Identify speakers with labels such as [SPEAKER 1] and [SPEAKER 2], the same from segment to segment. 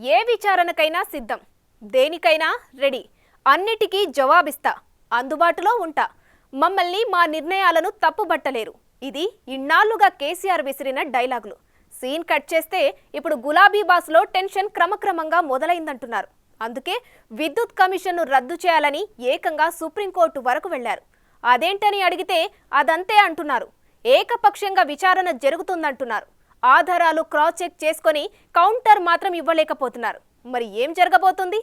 [SPEAKER 1] ఏ విచారణకైనా సిద్ధం, దేనికైనా రెడీ, అన్నిటికీ జవాబిస్తా, అందుబాటులో ఉంటా, మమ్మల్ని మా నిర్ణయాలను తప్పుబట్టలేరు. ఇది ఇన్నాళ్లుగా కేసీఆర్ విసిరిన డైలాగులు. సీన్ కట్ చేస్తే ఇప్పుడు గులాబీ బాస్లో టెన్షన్ క్రమక్రమంగా మొదలైందంటున్నారు. అందుకే విద్యుత్ కమిషన్ను రద్దు చేయాలని ఏకంగా సుప్రీంకోర్టు వరకు వెళ్లారు. అదేంటని అడిగితే అదంతే అంటున్నారు. ఏకపక్షంగా విచారణ జరుగుతుందంటున్నారు. ఆధారాలు క్రాస్ చెక్ చేసుకొని కౌంటర్ మాత్రం ఇవ్వలేకపోతున్నారు. మరి ఏం జరగబోతుంది?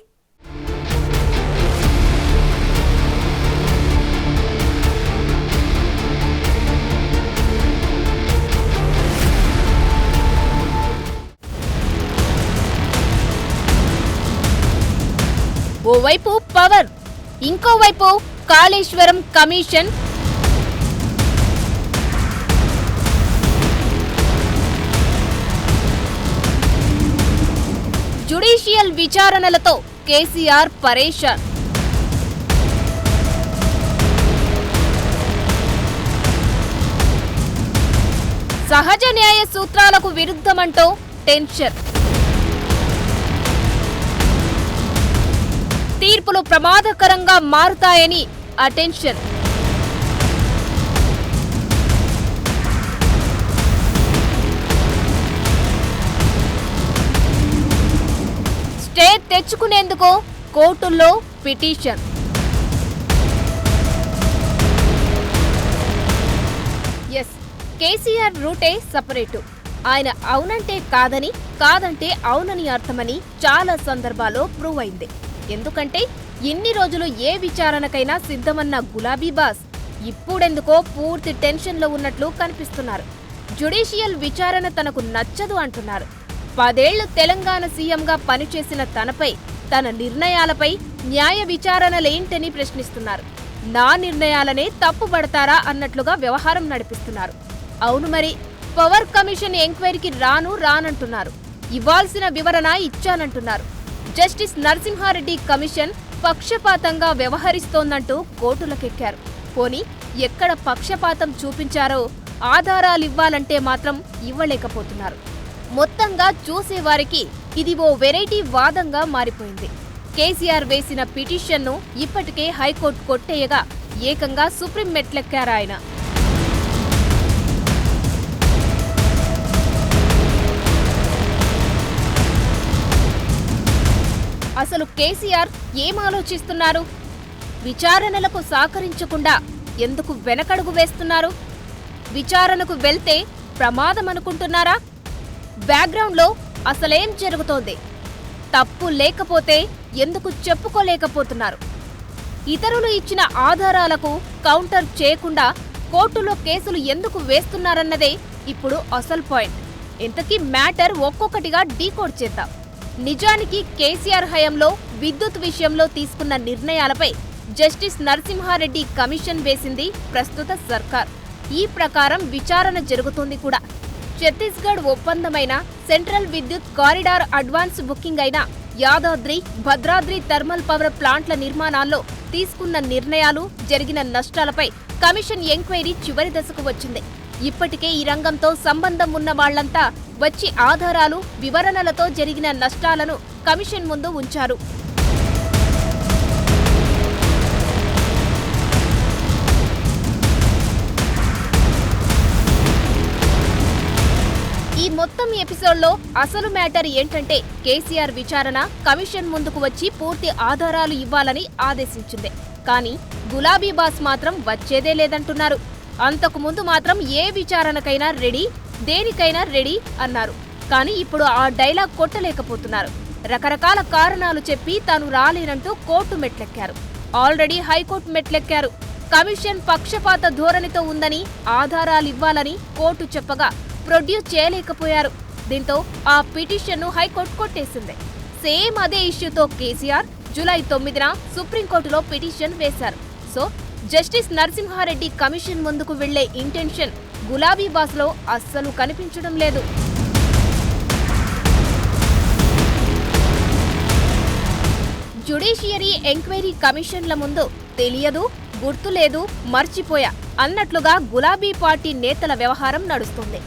[SPEAKER 1] ఓవైపు పవర్, ఇంకోవైపు కాళేశ్వరం కమిషన్, జ్యుడిషియల్ విచారణలతో కేసీఆర్ పరేషాన్. సహజ న్యాయ సూత్రాలకు విరుద్ధమంటూ టెన్షన్. తీర్పులు ప్రమాదకరంగా మారుతాయని అటెన్షన్. స్టే తెచ్చుకునేందుకు కోర్టుల్లో పిటిషన్. ఎస్, కేసీఆర్ రూటే సపరేటు. ఆయన అవునంటే కాదని, కాదంటే అవునని అర్థమని చాలా సందర్భాల్లో ప్రూవ్ అయింది. ఎందుకంటే ఇన్ని రోజులు ఏ విచారణకైనా సిద్ధమన్న గులాబీ బాస్ ఇప్పుడెందుకో పూర్తి టెన్షన్లో ఉన్నట్లు కనిపిస్తున్నారు. జ్యుడిషియల్ విచారణ తనకు నచ్చదు అంటున్నారు. 10 ఏళ్లు తెలంగాణ సీఎంగా పనిచేసిన తనపై, తన నిర్ణయాలపై న్యాయ విచారణలేంటని ప్రశ్నిస్తున్నారు. నా నిర్ణయాలనే తప్పుపడతారా అన్నట్లుగా వ్యవహారం నడిపిస్తున్నారు. అవును, మరి పవర్ కమిషన్ ఎంక్వైరీకి రానంటున్నారు. ఇవ్వాల్సిన వివరణ ఇచ్చానంటున్నారు. జస్టిస్ నరసింహారెడ్డి కమిషన్ పక్షపాతంగా వ్యవహరిస్తోందంటూ కోర్టులకెక్కారు. పోనీ ఎక్కడ పక్షపాతం చూపించారో ఆధారాలివ్వాలంటే మాత్రం ఇవ్వలేకపోతున్నారు. మొత్తంగా చూసేవారికి ఇది ఓ వెరైటీ వాదంగా మారిపోయింది. కేసీఆర్ వేసిన పిటిషన్ను ఇప్పటికే హైకోర్టు కొట్టేయగా ఏకంగా సుప్రీం మెట్లెక్కారాయన. అసలు కేసీఆర్ ఏం ఆలోచిస్తున్నారు? విచారణలకు సహకరించకుండా ఎందుకు వెనకడుగు వేస్తున్నారు? విచారణకు వెళ్తే ప్రమాదమనుకుంటున్నారా? బ్యాక్గ్రౌండ్లో అసలేం జరుగుతోంది? తప్పు లేకపోతే ఎందుకు చెప్పుకోలేకపోతున్నారు? ఇతరులు ఇచ్చిన ఆధారాలకు కౌంటర్ చేయకుండా కోర్టులో కేసులు ఎందుకు వేస్తున్నారన్నదే ఇప్పుడు అసలు పాయింట్. ఇంతకీ మ్యాటర్ ఒక్కొక్కటిగా డీకోడ్ చేద్దాం. నిజానికి కేసీఆర్ హయాంలో విద్యుత్ విషయంలో తీసుకున్న నిర్ణయాలపై జస్టిస్ నరసింహారెడ్డి కమిషన్ వేసింది ప్రస్తుత సర్కార్. ఈ ప్రకారం విచారణ జరుగుతోంది కూడా. ఛత్తీస్గఢ్ ఒప్పందమైన, సెంట్రల్ విద్యుత్ కారిడార్ అడ్వాన్స్ బుకింగ్ అయిన, యాదాద్రి, భద్రాద్రి థర్మల్ పవర్ ప్లాంట్ల నిర్మాణాల్లో తీసుకున్న నిర్ణయాలు, జరిగిన నష్టాలపై కమిషన్ ఎంక్వైరీ చివరి దశకు వచ్చింది. ఇప్పటికే ఈ రంగంతో సంబంధం ఉన్న వాళ్లంతా వచ్చి ఆధారాలు, వివరణలతో జరిగిన నష్టాలను కమిషన్ ముందు ఉంచారు. ఈ మొత్తం ఎపిసోడ్లో అసలు మ్యాటర్ ఏంటంటే కేసీఆర్ విచారణ కమిషన్ ముందుకు వచ్చి పూర్తి ఆధారాలు ఇవ్వాలని ఆదేశించింది. కానీ గులాబీ బాస్ మాత్రం వచ్చేదే లేదంటున్నారు. అంతకు ముందు మాత్రం ఏ విచారణకైనా రెడీ, దేనికైనా రెడీ అన్నారు. కానీ ఇప్పుడు ఆ డైలాగ్ కొట్టలేకపోతున్నారు. రకరకాల కారణాలు చెప్పి తాను రాలేనంటూ కోర్టు మెట్లెక్కారు. ఆల్రెడీ హైకోర్టు మెట్లెక్కారు. కమిషన్ పక్షపాత ధోరణితో ఉందని, ఆధారాలివ్వాలని కోర్టు చెప్పగా ప్రొడ్యూస్ చేయలేకపోయారు. దీంతో ఆ పిటిషన్ను హైకోర్టు కొట్టేసింది. సేమ్ అదే ఇష్యూతో కేసీఆర్ జూలై 9న సుప్రీంకోర్టులో పిటిషన్ వేశారు. సో జస్టిస్ నరసింహారెడ్డి కమిషన్ ముందుకు వెళ్లే ఇంటెన్షన్ గులాబీ బాస్లో అస్సలు కనిపించడం లేదు. జ్యుడిషియరీ ఎంక్వైరీ కమిషన్ల ముందు తెలియదు, గుర్తులేదు, మర్చిపోయా అన్నట్లుగా గులాబీ పార్టీ నేతల వ్యవహారం నడుస్తుంది.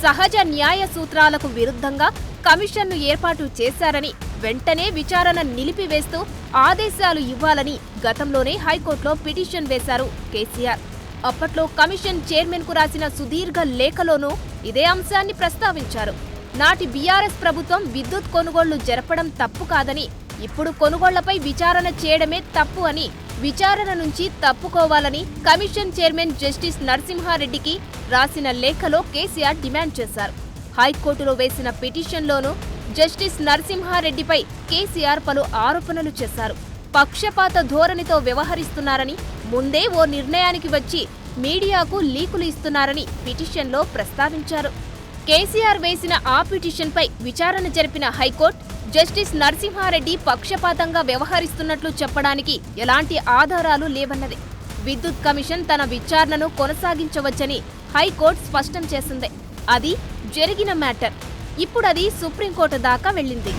[SPEAKER 1] సహజ న్యాయ సూత్రాలకు విరుద్ధంగా కమిషన్ను ఏర్పాటు చేశారని వెంటనే విచారణ నిలిపివేస్తూ ఆదేశాలు ఇవ్వాలని గతంలోనే హైకోర్టులో పిటిషన్ వేశారు కేసీఆర్. అప్పట్లో కమిషన్ చైర్మన్ కు రాసిన సుదీర్ఘ లేఖలోనూ ఇదే అంశాన్ని ప్రస్తావించారు. నాటి బీఆర్ఎస్ ప్రభుత్వం విద్యుత్ కొనుగోళ్లు జరపడం తప్పు కాదని, ఇప్పుడు కొనుగోళ్లపై విచారణ చేయడమే తప్పు అని, విచారణ నుంచి తప్పుకోవాలని కమిషన్ చైర్మన్ జస్టిస్ నరసింహారెడ్డికి రాసిన లేఖలో కేసీఆర్ డిమాండ్ చేశారు. హైకోర్టులో వేసిన పిటిషన్లోనూ జస్టిస్ నరసింహారెడ్డిపై కేసీఆర్ పలు ఆరోపణలు చేశారు. పక్షపాత ధోరణితో వ్యవహరిస్తున్నారని, ముందే ఓ నిర్ణయానికి వచ్చి మీడియాకు లీకులు ఇస్తున్నారని పిటిషన్లో ప్రస్తావించారు. కేసీఆర్ వేసిన ఆ పిటిషన్పై విచారణ జరిపిన హైకోర్టు జస్టిస్ నరసింహారెడ్డి పక్షపాతంగా వ్యవహరిస్తున్నట్లు చెప్పడానికి ఎలాంటి ఆధారాలు లేవన్నది. విద్యుత్ కమిషన్ తన విచారణను కొనసాగించవచ్చని హైకోర్టు స్పష్టం చేసింది. అది జరిగిన మ్యాటర్. ఇప్పుడది సుప్రీంకోర్టు దాకా వెళ్ళింది.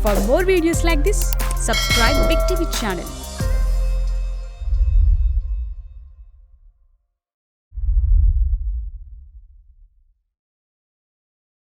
[SPEAKER 2] For more videos like this, subscribe Big TV channel.